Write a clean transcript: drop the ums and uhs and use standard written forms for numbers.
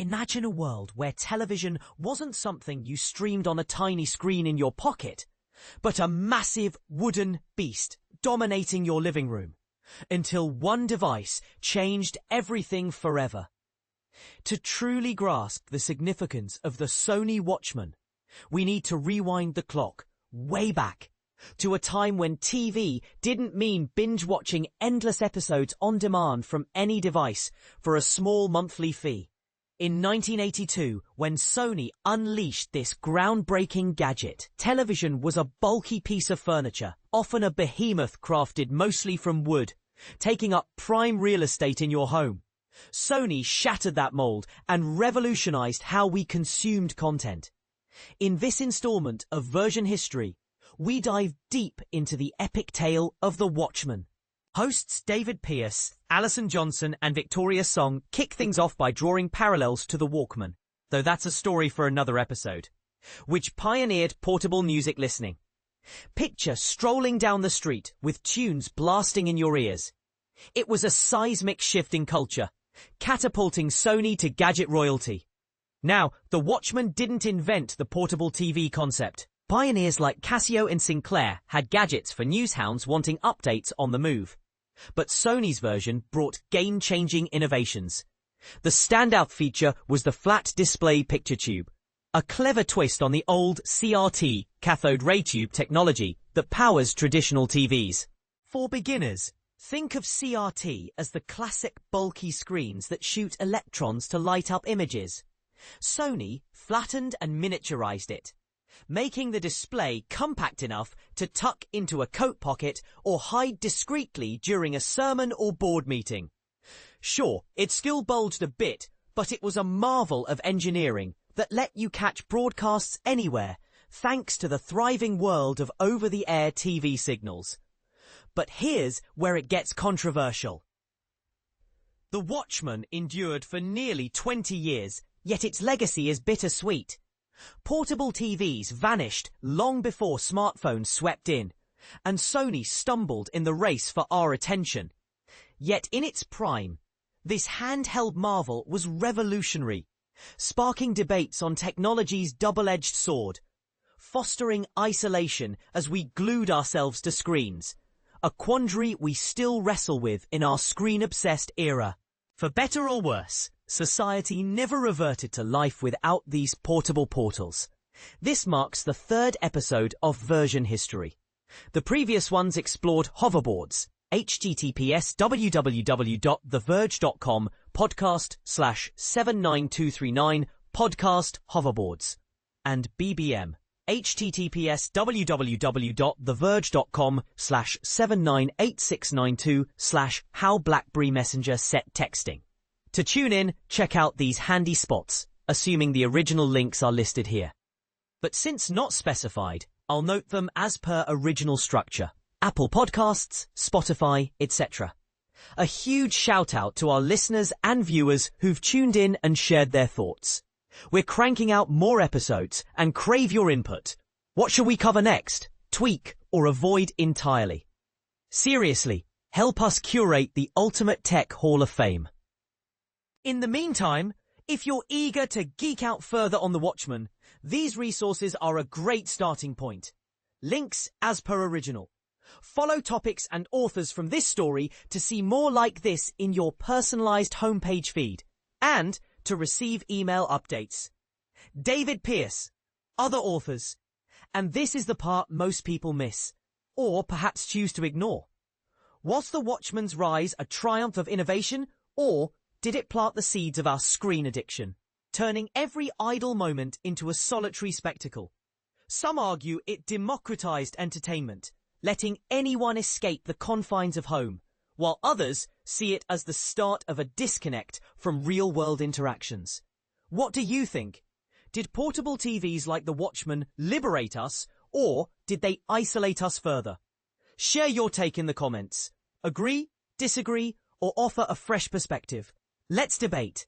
Imagine a world where television wasn't something you streamed on a tiny screen in your pocket, but a massive wooden beast dominating your living room, until one device changed everything forever. To truly grasp the significance of the Sony Watchman, we need to rewind the clock way back to a time when TV didn't mean binge-watching endless episodes on demand from any device for a small monthly fee. In 1982, when Sony unleashed this groundbreaking gadget, television was a bulky piece of furniture, often a behemoth crafted mostly from wood, taking up prime real estate in your home. Sony shattered that mold and revolutionized how we consumed content. In this installment of Version History, we dive deep into the epic tale of the Watchman. Hosts David Pierce, Alison Johnson and Victoria Song kick things off by drawing parallels to the Walkman, though that's a story for another episode, which pioneered portable music listening. Picture strolling down the street with tunes blasting in your ears. It was a seismic shift in culture, catapulting Sony to gadget royalty. Now, the Watchman didn't invent the portable TV concept. Pioneers like Casio and Sinclair had gadgets for newshounds wanting updates on the move. But Sony's version brought game-changing innovations. The standout feature was the flat display picture tube, a clever twist on the old CRT, cathode ray tube technology that powers traditional TVs. For beginners, think of CRT as the classic bulky screens that shoot electrons to light up images. Sony flattened and miniaturized it, making the display compact enough to tuck into a coat pocket or hide discreetly during a sermon or board meeting. Sure, it still bulged a bit, but it was a marvel of engineering that let you catch broadcasts anywhere, thanks to the thriving world of over-the-air TV signals. But here's where it gets controversial. The Watchman endured for nearly 20 years, yet its legacy is bittersweet. Portable TVs vanished long before smartphones swept in, and Sony stumbled in the race for our attention. Yet in its prime, this handheld marvel was revolutionary, sparking debates on technology's double-edged sword, fostering isolation as we glued ourselves to screens, a quandary we still wrestle with in our screen-obsessed era. For better or worse, society never reverted to life without these portable portals. This marks the third episode of Version History. The previous ones explored hoverboards, https://www.theverge.com podcast/79239 podcast hoverboards, and BBM, https://www.theverge.com/798692/how BlackBerry Messenger set texting. To tune in, check out these handy spots, assuming the original links are listed here. But since not specified, I'll note them as per original structure. Apple Podcasts, Spotify, etc. A huge shout out to our listeners and viewers who've tuned in and shared their thoughts. We're cranking out more episodes and crave your input. What shall we cover next? Tweak or avoid entirely? Seriously, help us curate the ultimate tech hall of fame. In the meantime, if you're eager to geek out further on the Watchman, these resources are a great starting point. Links as per original. Follow topics and authors from this story to see more like this in your personalized homepage feed and to receive email updates. David Pierce, other authors. And this is the part most people miss, or perhaps choose to ignore. Was the Watchman's rise a triumph of innovation, or did it plant the seeds of our screen addiction, turning every idle moment into a solitary spectacle? Some argue it democratized entertainment, letting anyone escape the confines of home, while others see it as the start of a disconnect from real-world interactions. What do you think? Did portable TVs like the Watchman liberate us, or did they isolate us further? Share your take in the comments. Agree, disagree, or offer a fresh perspective. Let's debate.